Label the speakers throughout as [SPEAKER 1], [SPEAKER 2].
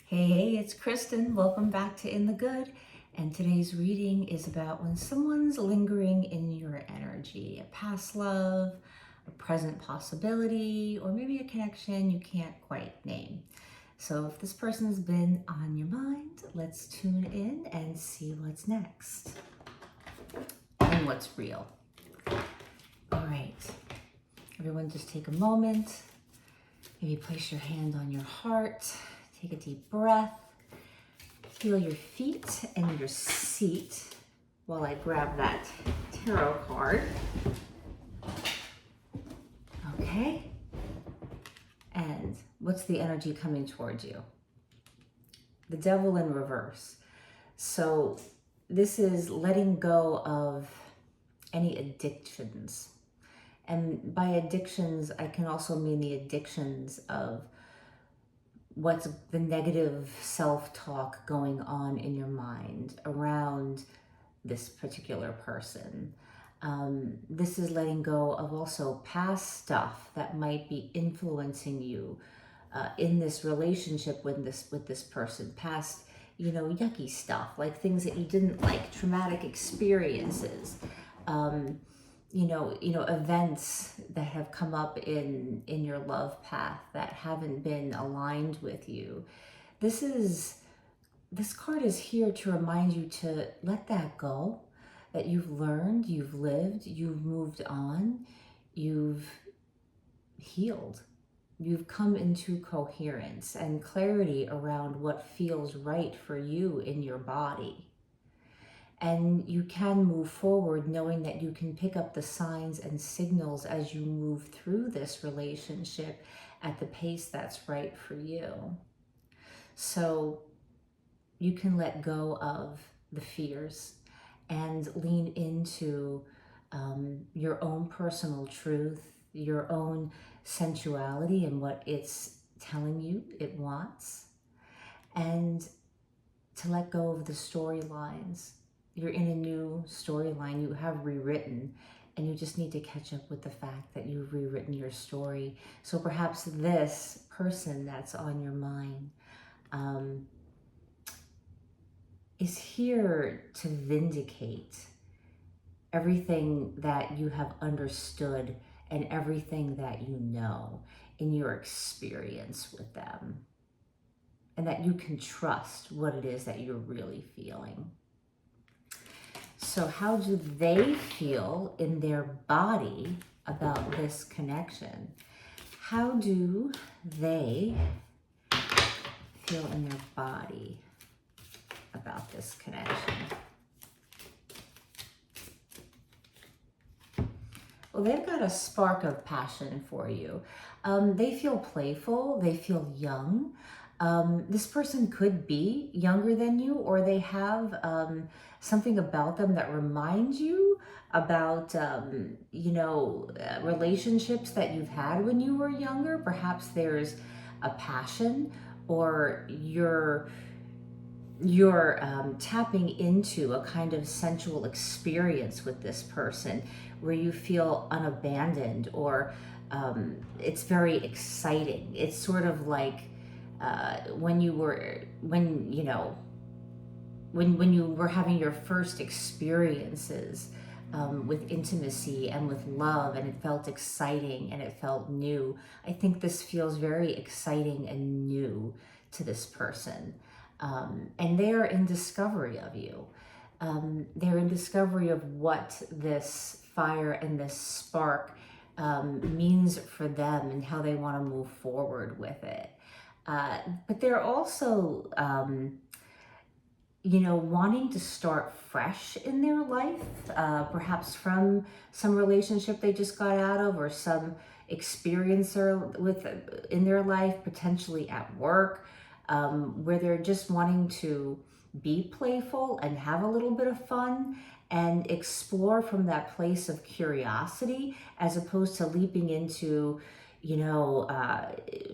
[SPEAKER 1] Hey, it's Kristen. Welcome back to In the Good. And today's reading is about when someone's lingering in your energy, a past love, a present possibility, or maybe a connection you can't quite name. So if this person's been on your mind, let's tune in and see what's next and what's real. All right, everyone just take a moment. Maybe place your hand on your heart. Take a deep breath. Feel your feet and your seat while I grab that tarot card. Okay. And what's the energy coming towards you? The devil in reverse. So this is letting go of any addictions. And by addictions, I can also mean the addictions of what's the negative self-talk going on in your mind around this particular person. This is letting go of also past stuff that might be influencing you in this relationship with this person. Past, yucky stuff, like things that you didn't like, traumatic experiences. Events that have come up in your love path that haven't been aligned with you. This card is here to remind you to let that go, that you've learned, you've lived, you've moved on, you've healed. You've come into coherence and clarity around what feels right for you in your body. And you can move forward knowing that you can pick up the signs and signals as you move through this relationship at the pace that's right for you. So you can let go of the fears and lean into your own personal truth, your own sensuality and what it's telling you it wants, and to let go of the storylines. You're in a new storyline you have rewritten, and you just need to catch up with the fact that you've rewritten your story. So perhaps this person that's on your mind is here to vindicate everything that you have understood and everything that you know in your experience with them, and that you can trust what it is that you're really feeling. So how do they feel in their body about this connection? How do they feel in their body about this connection? Well, they've got a spark of passion for you. They feel playful, they feel young. This person could be younger than you, or they have something about them that reminds you about, relationships that you've had when you were younger. Perhaps there's a passion, or you're tapping into a kind of sensual experience with this person where you feel unabandoned, or it's very exciting. It's sort of like when you were having your first experiences with intimacy and with love, and it felt exciting and it felt new. I think this feels very exciting and new to this person. And they are in discovery of you. They're in discovery of what this fire and this spark means for them and how they want to move forward with it. But they're also, wanting to start fresh in their life, perhaps from some relationship they just got out of, or some experience in their life, potentially at work, where they're just wanting to be playful and have a little bit of fun and explore from that place of curiosity, as opposed to leaping into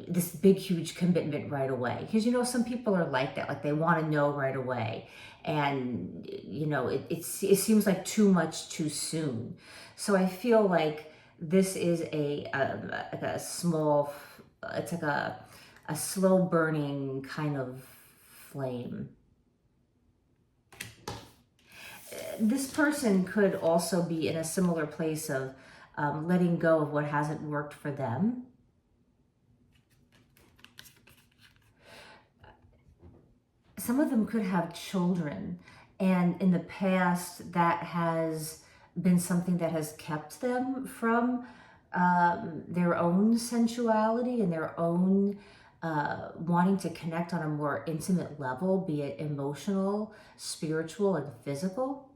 [SPEAKER 1] this big, huge commitment right away. Because, some people are like that, like they want to know right away. And, it seems like too much too soon. So I feel like this is a small, it's like a slow burning kind of flame. This person could also be in a similar place of letting go of what hasn't worked for them. Some of them could have children, and in the past that has been something that has kept them from their own sensuality and their own wanting to connect on a more intimate level, be it emotional, spiritual, and physical.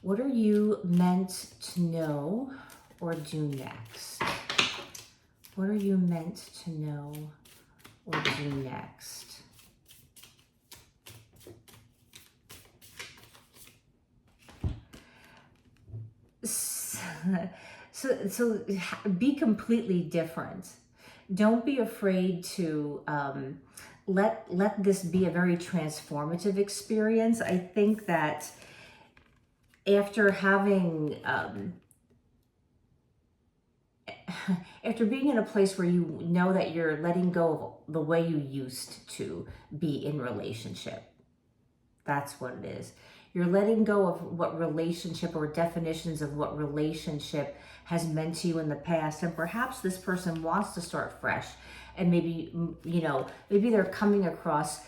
[SPEAKER 1] What are you meant to know or do next? What are you meant to know or do next? So be completely different. Don't be afraid to let this be a very transformative experience. I think that after having after being in a place where you know that you're letting go of the way you used to be in relationship, that's what it is. You're letting go of what relationship or definitions of what relationship has meant to you in the past. And perhaps this person wants to start fresh. And maybe, you know, maybe they're coming across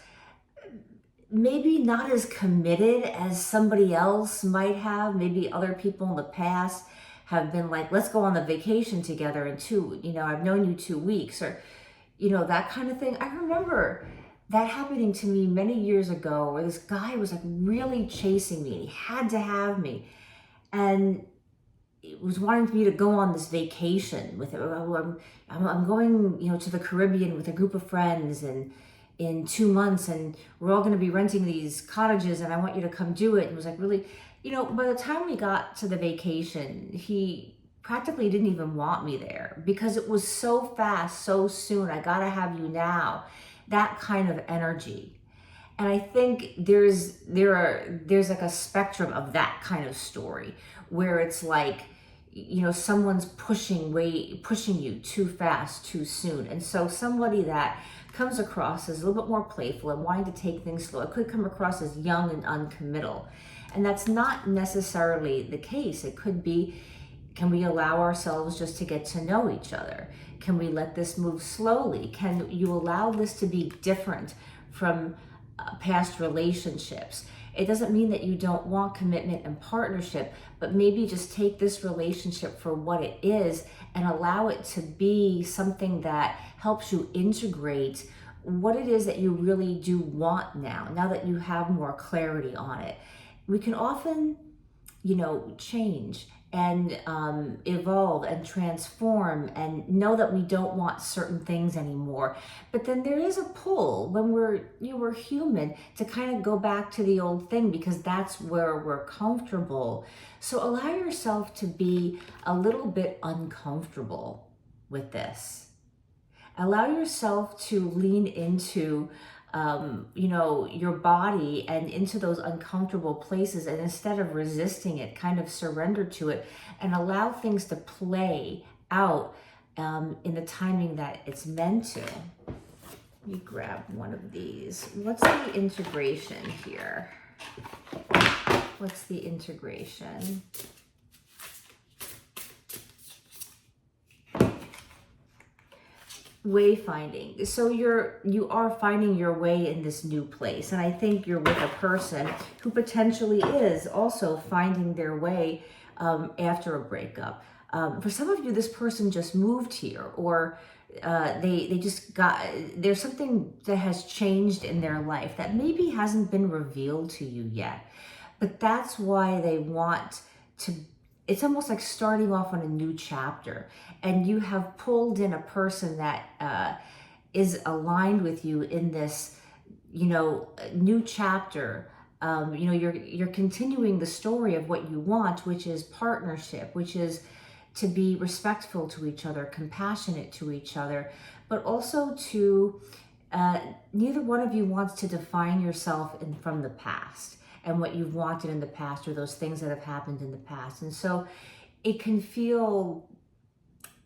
[SPEAKER 1] maybe not as committed as somebody else might have. Maybe other people in the past have been like, let's go on the vacation together in I've known you 2 weeks, or, that kind of thing. I remember that happening to me many years ago, where this guy was like really chasing me and he had to have me, and it was wanting me to go on this vacation with him. I'm going, to the Caribbean with a group of friends, and in 2 months, and we're all going to be renting these cottages, and I want you to come do it. And it was like, really, by the time we got to the vacation, he practically didn't even want me there because it was so fast, so soon. I gotta have you now. That kind of energy. And I think there's like a spectrum of that kind of story where it's like, someone's pushing you too fast, too soon. And so somebody that comes across as a little bit more playful and wanting to take things slow, it could come across as young and uncommittal. And that's not necessarily the case. It could be, can we allow ourselves just to get to know each other? Can we let this move slowly? Can you allow this to be different from past relationships? It doesn't mean that you don't want commitment and partnership, but maybe just take this relationship for what it is and allow it to be something that helps you integrate what it is that you really do want now that you have more clarity on it. We can often, change and evolve and transform and know that we don't want certain things anymore. But then there is a pull when we're human to kind of go back to the old thing because that's where we're comfortable. So allow yourself to be a little bit uncomfortable with this. Allow yourself to lean into your body and into those uncomfortable places, and instead of resisting it, kind of surrender to it and allow things to play out in the timing that it's meant to. Let me grab one of these. What's the integration here? What's the integration? Wayfinding. So you are finding your way in this new place, and I think you're with a person who potentially is also finding their way after a breakup. For some of you, this person just moved here, or they just there's something that has changed in their life that maybe hasn't been revealed to you yet, but that's why they want to. It's almost like starting off on a new chapter, and you have pulled in a person that is aligned with you in this, new chapter. You're continuing the story of what you want, which is partnership, which is to be respectful to each other, compassionate to each other, but also to neither one of you wants to define yourself from the past and what you've wanted in the past, or those things that have happened in the past. And so it can feel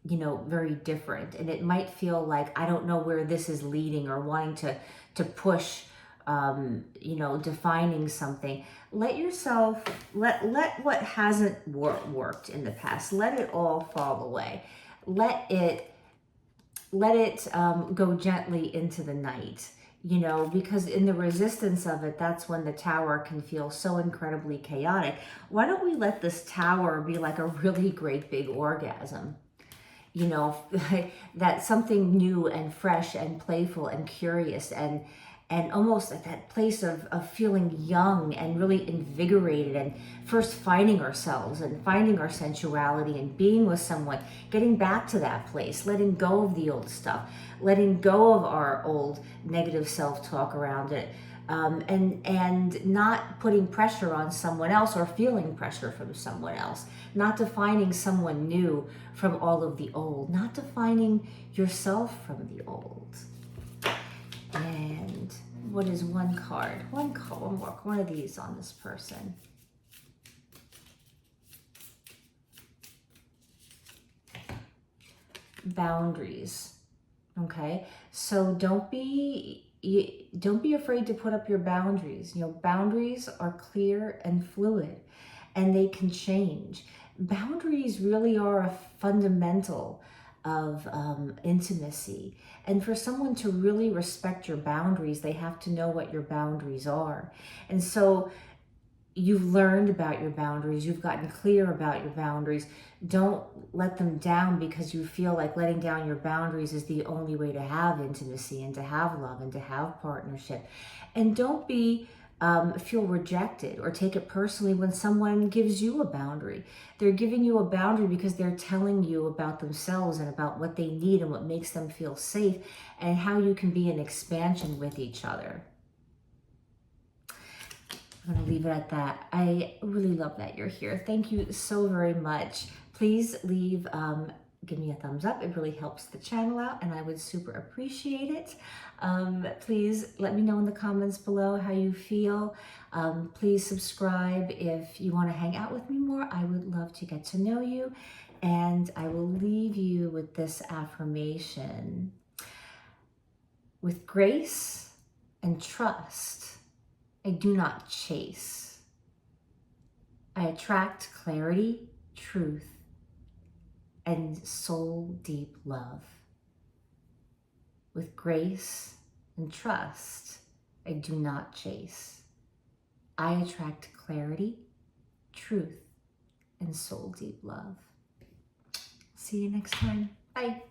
[SPEAKER 1] you know, very different. And it might feel like, I don't know where this is leading, or wanting to push, you know, defining something. Let yourself, let what hasn't worked in the past, let it all fall away. Let it go gently into the night, you know, because in the resistance of it, that's when the tower can feel so incredibly chaotic. Why don't we let this tower be like a really great big orgasm? You know, that something new and fresh and playful and curious, and almost at that place of feeling young and really invigorated, and first finding ourselves and finding our sensuality and being with someone, getting back to that place, letting go of the old stuff, letting go of our old negative self-talk around it, and not putting pressure on someone else, or feeling pressure from someone else, not defining someone new from all of the old, not defining yourself from the old. And what is one card? One more, one of these on this person. Boundaries. Okay, so don't be afraid to put up your boundaries. You know, boundaries are clear and fluid, and they can change. Boundaries really are a fundamental of intimacy. And for someone to really respect your boundaries, they have to know what your boundaries are. And so you've learned about your boundaries, you've gotten clear about your boundaries. Don't let them down because you feel like letting down your boundaries is the only way to have intimacy and to have love and to have partnership. And don't feel rejected or take it personally when someone gives you a boundary. They're giving you a boundary because they're telling you about themselves and about what they need and what makes them feel safe, and how you can be an expansion with each other. I'm going to leave it at that. I really love that you're here. Thank you so very much. Please give me a thumbs up. It really helps the channel out, and I would super appreciate it. Please let me know in the comments below how you feel. Please subscribe if you want to hang out with me more. I would love to get to know you. And I will leave you with this affirmation. With grace and trust, I do not chase. I attract clarity, truth, and soul deep love. With grace and trust, I do not chase. I attract clarity, truth, and soul deep love. See you next time. Bye.